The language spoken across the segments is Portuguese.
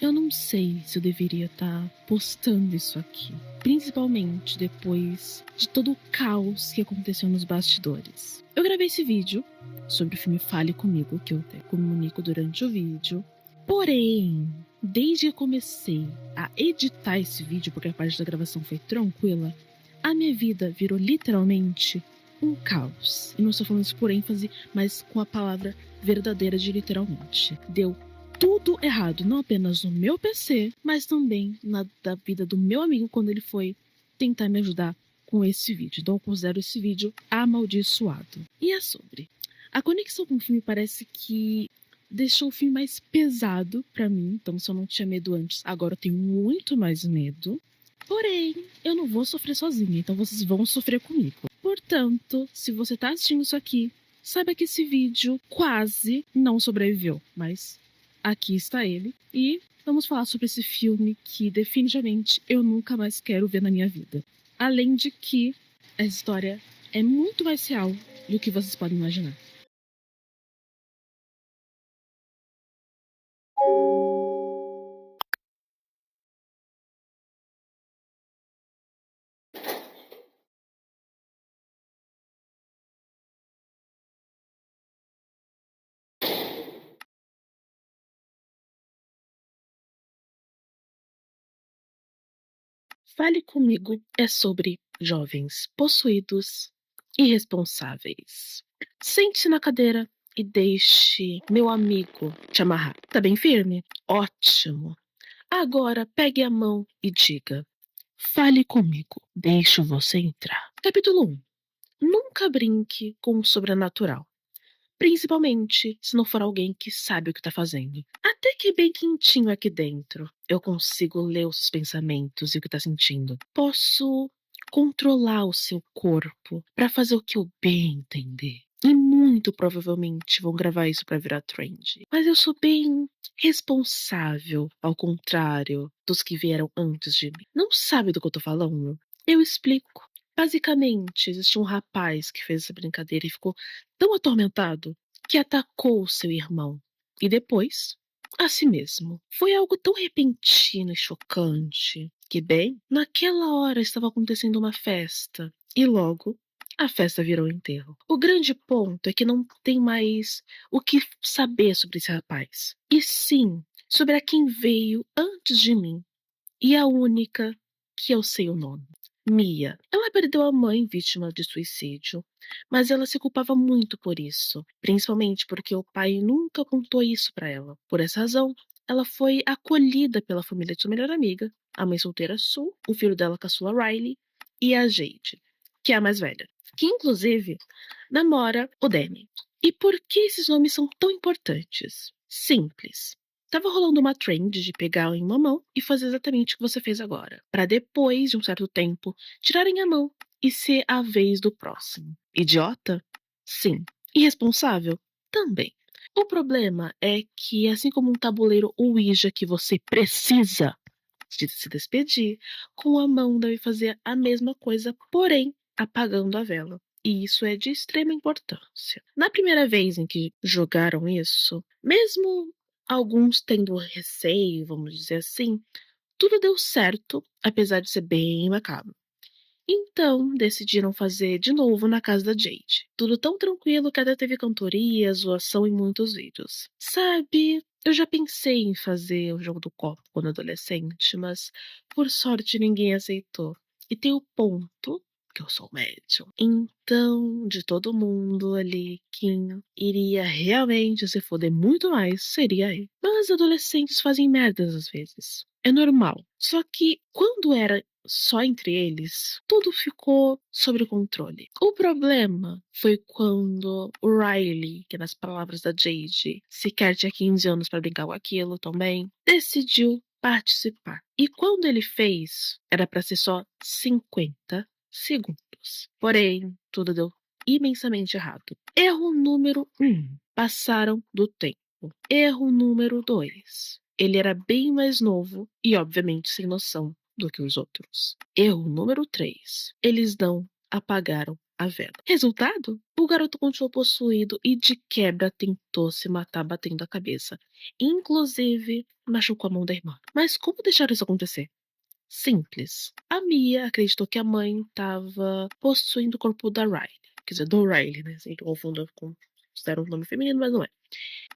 Eu não sei se eu deveria estar postando isso aqui, principalmente depois de todo o caos que aconteceu nos bastidores. Eu gravei esse vídeo sobre o filme Fale Comigo, que eu até comunico durante o vídeo. Porém, desde que eu comecei a editar esse vídeo, porque a parte da gravação foi tranquila, a minha vida virou literalmente um caos. E não estou falando isso por ênfase, mas com a palavra verdadeira de literalmente. Deu tudo errado, não apenas no meu PC, mas também na da vida do meu amigo quando ele foi tentar me ajudar com esse vídeo. Então eu considero esse vídeo amaldiçoado. E é sobre. A conexão com o filme parece que deixou o filme mais pesado pra mim. Então se eu não tinha medo antes, agora eu tenho muito mais medo. Porém, eu não vou sofrer sozinha, então vocês vão sofrer comigo. Portanto, se você tá assistindo isso aqui, saiba que esse vídeo quase não sobreviveu, mas aqui está ele. E vamos falar sobre esse filme que definitivamente eu nunca mais quero ver na minha vida. Além de que a história é muito mais real do que vocês podem imaginar. Fale Comigo é sobre jovens possuídos irresponsáveis. Sente-se na cadeira e deixe meu amigo te amarrar. Tá bem firme? Ótimo. Agora pegue a mão e diga: Fale comigo, deixo você entrar. Capítulo 1. Nunca brinque com o sobrenatural. Principalmente se não for alguém que sabe o que tá fazendo. Até que bem quentinho aqui dentro. Eu consigo ler os seus pensamentos e o que tá sentindo. Posso controlar o seu corpo pra fazer o que eu bem entender. E muito provavelmente vão gravar isso pra virar trend. Mas eu sou bem responsável, ao contrário dos que vieram antes de mim. Não sabe do que eu tô falando? Eu explico. Basicamente, existe um rapaz que fez essa brincadeira e ficou tão atormentado que atacou seu irmão e depois a si mesmo. Foi algo tão repentino e chocante que, bem, naquela hora estava acontecendo uma festa e logo a festa virou enterro. O grande ponto é que não tem mais o que saber sobre esse rapaz, e sim sobre a quem veio antes de mim e a única que eu sei o nome. Mia. Ela perdeu a mãe vítima de suicídio, mas ela se culpava muito por isso, principalmente porque o pai nunca contou isso pra ela. Por essa razão, ela foi acolhida pela família de sua melhor amiga, a mãe solteira Sue, o filho dela caçula Riley e a Jade, que é a mais velha, que inclusive namora o Danny. E por que esses nomes são tão importantes? Simples. Tava rolando uma trend de pegar em uma mão e fazer exatamente o que você fez agora, para depois de um certo tempo tirarem a mão e ser a vez do próximo. Idiota? Sim. Irresponsável? Também. O problema é que, assim como um tabuleiro Ouija que você precisa de se despedir, com a mão deve fazer a mesma coisa, porém apagando a vela. E isso é de extrema importância. Na primeira vez em que jogaram isso, mesmo alguns tendo receio, vamos dizer assim, tudo deu certo, apesar de ser bem macabro. Então, decidiram fazer de novo na casa da Jade. Tudo tão tranquilo que até teve cantoria, zoação e muitos vídeos. Sabe, eu já pensei em fazer o jogo do copo quando adolescente, mas por sorte ninguém aceitou. E tem o ponto que eu sou médium. Então, de todo mundo ali, quem iria realmente se foder muito mais seria eu. Mas adolescentes fazem merdas às vezes. É normal. Só que quando era só entre eles, tudo ficou sob controle. O problema foi quando o Riley, que nas palavras da Jade, sequer tinha 15 anos para brincar com aquilo também, decidiu participar. E quando ele fez, era para ser só 50 segundos. Porém, tudo deu imensamente errado. Erro número 1. Passaram do tempo. Erro número 2. Ele era bem mais novo e, obviamente, sem noção do que os outros. Erro número 3. Eles não apagaram a vela. Resultado? O garoto continuou possuído e de quebra tentou se matar batendo a cabeça. Inclusive, machucou a mão da irmã. Mas como deixar isso acontecer? Simples. A Mia acreditou que a mãe estava possuindo o corpo da Riley. Quer dizer, do Riley, né? Sempre confundo com... Fizeram um nome feminino, mas não é.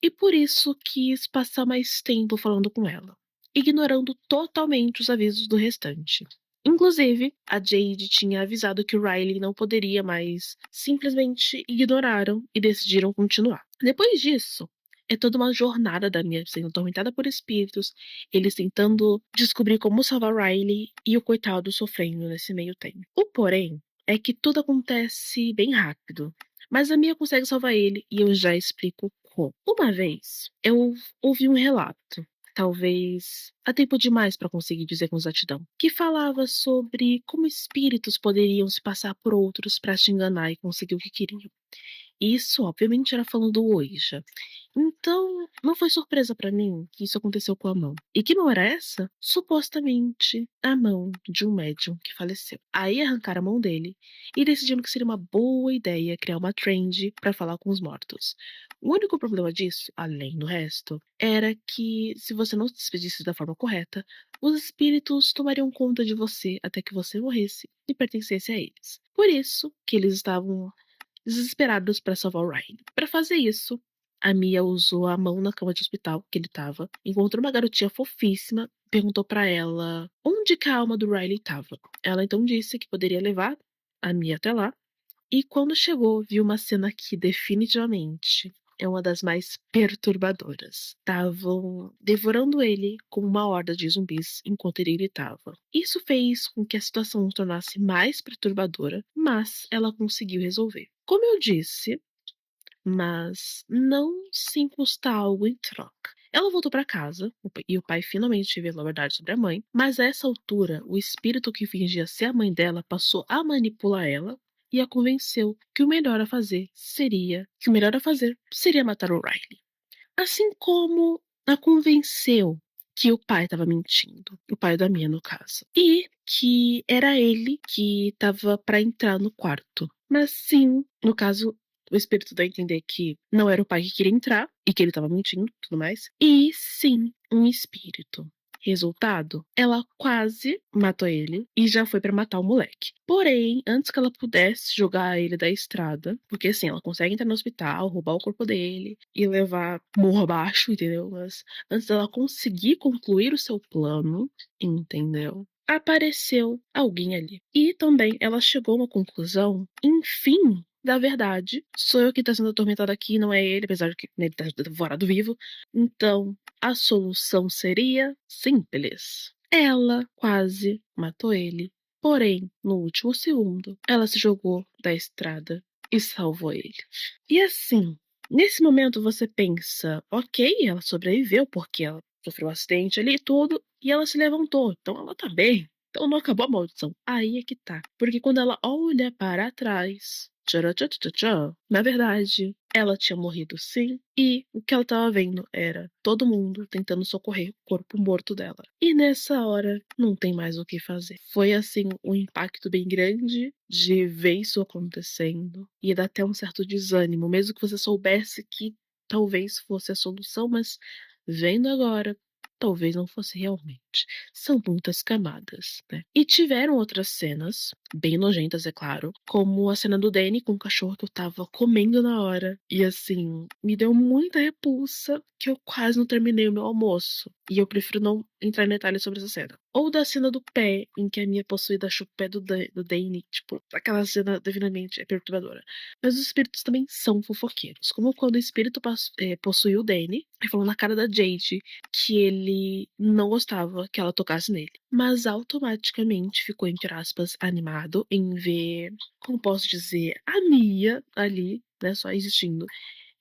E por isso quis passar mais tempo falando com ela, ignorando totalmente os avisos do restante. Inclusive, a Jade tinha avisado que o Riley não poderia mais. Simplesmente ignoraram e decidiram continuar. Depois disso, é toda uma jornada da Mia sendo atormentada por espíritos, eles tentando descobrir como salvar Riley e o coitado sofrendo nesse meio tempo. O porém é que tudo acontece bem rápido, mas a Mia consegue salvar ele e eu já explico como. Uma vez, eu ouvi um relato, talvez há tempo demais para conseguir dizer com exatidão, que falava sobre como espíritos poderiam se passar por outros para te enganar e conseguir o que queriam. Isso, obviamente, era falando do Ouija. Então, não foi surpresa pra mim que isso aconteceu com a mão. E que mão era essa? Supostamente a mão de um médium que faleceu. Aí arrancaram a mão dele e decidiram que seria uma boa ideia criar uma trend pra falar com os mortos. O único problema disso, além do resto, era que se você não se despedisse da forma correta, os espíritos tomariam conta de você até que você morresse e pertencesse a eles. Por isso que eles estavam desesperados para salvar o Ryan. Para fazer isso, a Mia usou a mão na cama de hospital que ele estava, encontrou uma garotinha fofíssima, perguntou para ela onde que a alma do Riley estava. Ela então disse que poderia levar a Mia até lá, e quando chegou, viu uma cena que definitivamente é uma das mais perturbadoras. Estavam devorando ele como uma horda de zumbis enquanto ele gritava. Isso fez com que a situação se tornasse mais perturbadora, mas ela conseguiu resolver. Como eu disse, mas não sem custar algo em troca. Ela voltou para casa e o pai finalmente revelou a verdade sobre a mãe, mas a essa altura, o espírito que fingia ser a mãe dela passou a manipular ela e a convenceu que o melhor a fazer seria matar o Riley. Assim como a convenceu que o pai estava mentindo, o pai da minha no caso, e que era ele que estava para entrar no quarto. Mas sim, no caso, o espírito dá a entender que não era o pai que queria entrar e que ele estava mentindo, tudo mais, e sim, um espírito. Resultado, ela quase matou ele e já foi pra matar o moleque. Porém, antes que ela pudesse jogar ele da estrada, porque assim, ela consegue entrar no hospital, roubar o corpo dele e levar morro abaixo, entendeu? Mas antes dela conseguir concluir o seu plano, entendeu? Apareceu alguém ali. E também ela chegou a uma conclusão, enfim, da verdade. Sou eu que tá sendo atormentada aqui, não é ele, apesar de que ele tá devorado vivo. Então, a solução seria simples. Ela quase matou ele. Porém, no último segundo, ela se jogou da estrada e salvou ele. E assim, nesse momento você pensa, ok, ela sobreviveu porque ela sofreu um acidente ali e tudo, e ela se levantou, então ela tá bem. Então não acabou a maldição. Aí é que tá. Porque quando ela olha para trás, na verdade, ela tinha morrido sim, e o que ela estava vendo era todo mundo tentando socorrer o corpo morto dela. E nessa hora, não tem mais o que fazer. Foi assim um impacto bem grande de ver isso acontecendo, e dá até um certo desânimo, mesmo que você soubesse que talvez fosse a solução, mas vendo agora, talvez não fosse realmente. São muitas camadas, né? E tiveram outras cenas, bem nojentas, é claro, como a cena do Danny com o cachorro que eu tava comendo na hora. E assim, me deu muita repulsa que eu quase não terminei o meu almoço. E eu prefiro não entrar em detalhes sobre essa cena. Ou da cena do pé, em que a minha possuída chupa o pé do Danny. Tipo, aquela cena definitivamente é perturbadora. Mas os espíritos também são fofoqueiros. Como quando o espírito possuiu o Danny e falou na cara da Jade que ele não gostava que ela tocasse nele. Mas automaticamente ficou, entre aspas, animado em ver, como posso dizer, a Mia ali, né, só existindo.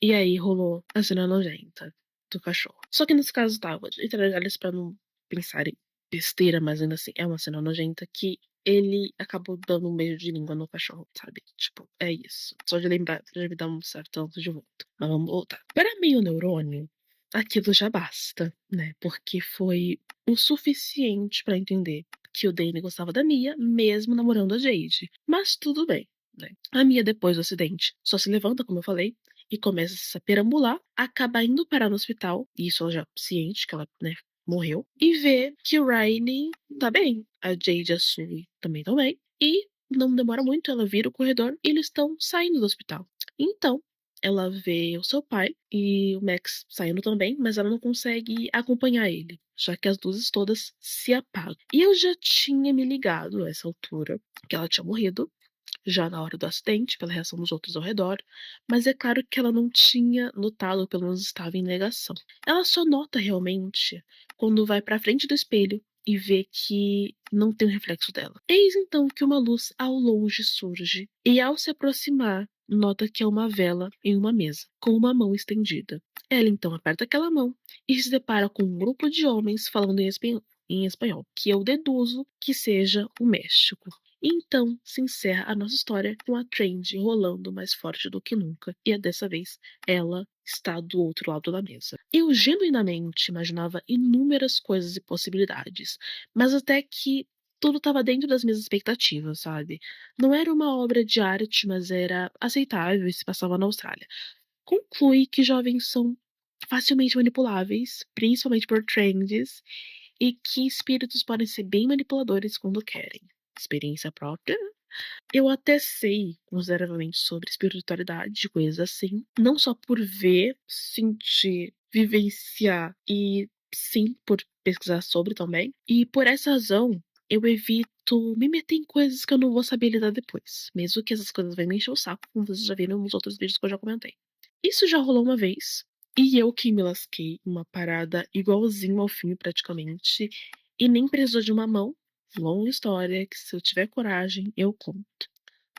E aí rolou a cena nojenta do cachorro. Só que nesse caso tava, entre eles pra não pensarem besteira, mas ainda assim é uma cena nojenta que ele acabou dando um beijo de língua no cachorro, sabe? Tipo, é isso. Só de lembrar, já me dá um certo tanto de volta. Mas vamos voltar. Para mim, o neurônio, aquilo já basta, né? Porque foi o suficiente pra entender que o Danny gostava da Mia, mesmo namorando a Jade. Mas tudo bem, né? A Mia, depois do acidente, só se levanta, como eu falei, e começa a perambular, acaba indo parar no hospital, e isso ela já ciente que ela, né, morreu, e vê que o Riley tá bem, a Jade e a Sully também estão bem, e não demora muito, ela vira o corredor e eles estão saindo do hospital. Então, ela vê o seu pai e o Max saindo também, mas ela não consegue acompanhar ele, já que as luzes todas se apagam. E eu já tinha me ligado a essa altura que ela tinha morrido, já na hora do acidente, pela reação dos outros ao redor, mas é claro que ela não tinha notado, ou pelo menos estava em negação. Ela só nota realmente quando vai para frente do espelho e vê que não tem o reflexo dela. Eis então que uma luz ao longe surge, e ao se aproximar, nota que é uma vela em uma mesa, com uma mão estendida. Ela então aperta aquela mão e se depara com um grupo de homens falando em espanhol, que eu deduzo que seja o México. E então se encerra a nossa história com a Trend rolando mais forte do que nunca, e dessa vez ela está do outro lado da mesa. Eu genuinamente imaginava inúmeras coisas e possibilidades, mas até que tudo estava dentro das minhas expectativas, sabe? Não era uma obra de arte, mas era aceitável e se passava na Austrália. Conclui que jovens são facilmente manipuláveis, principalmente por trends, e que espíritos podem ser bem manipuladores quando querem. Experiência própria. Eu até sei consideravelmente sobre espiritualidade, coisas assim, não só por ver, sentir, vivenciar e sim por pesquisar sobre também. E por essa razão, eu evito me meter em coisas que eu não vou saber lidar depois, mesmo que essas coisas venham me encher o saco, como vocês já viram nos outros vídeos que eu já comentei. Isso já rolou uma vez, e eu que me lasquei uma parada igualzinho ao filme praticamente, e nem precisou de uma mão. Longa história que, se eu tiver coragem, eu conto.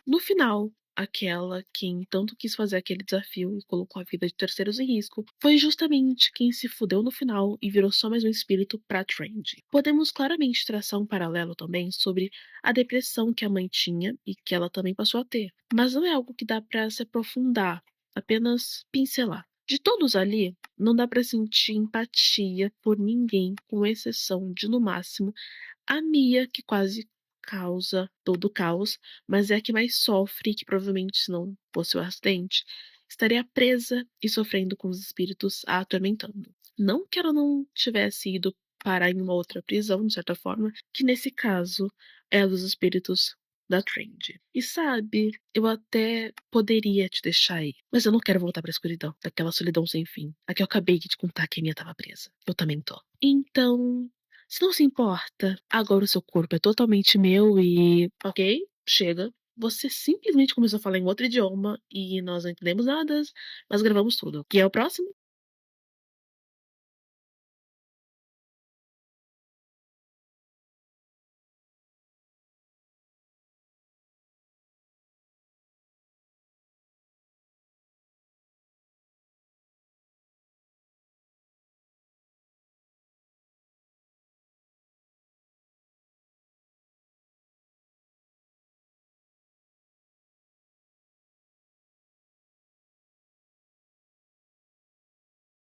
No final, aquela quem tanto quis fazer aquele desafio e colocou a vida de terceiros em risco foi justamente quem se fudeu no final e virou só mais um espírito pra Trend. Podemos claramente traçar um paralelo também sobre a depressão que a mãe tinha e que ela também passou a ter, mas não é algo que dá pra se aprofundar, apenas pincelar. De todos ali, não dá pra sentir empatia por ninguém, com exceção de, no máximo, a Mia, que quase causa todo o caos, mas é a que mais sofre e que provavelmente, se não fosse o acidente, estaria presa e sofrendo com os espíritos a atormentando. Não que ela não tivesse ido parar em uma outra prisão, de certa forma, que nesse caso é dos espíritos da Trend. E sabe, eu até poderia te deixar aí, mas eu não quero voltar pra escuridão, daquela solidão sem fim. A que eu acabei de te contar que a minha tava presa. Eu também tô. Então, se não se importa, agora o seu corpo é totalmente meu e. Ok, chega. Você simplesmente começou a falar em outro idioma e nós não entendemos nada, mas gravamos tudo. Que é o próximo?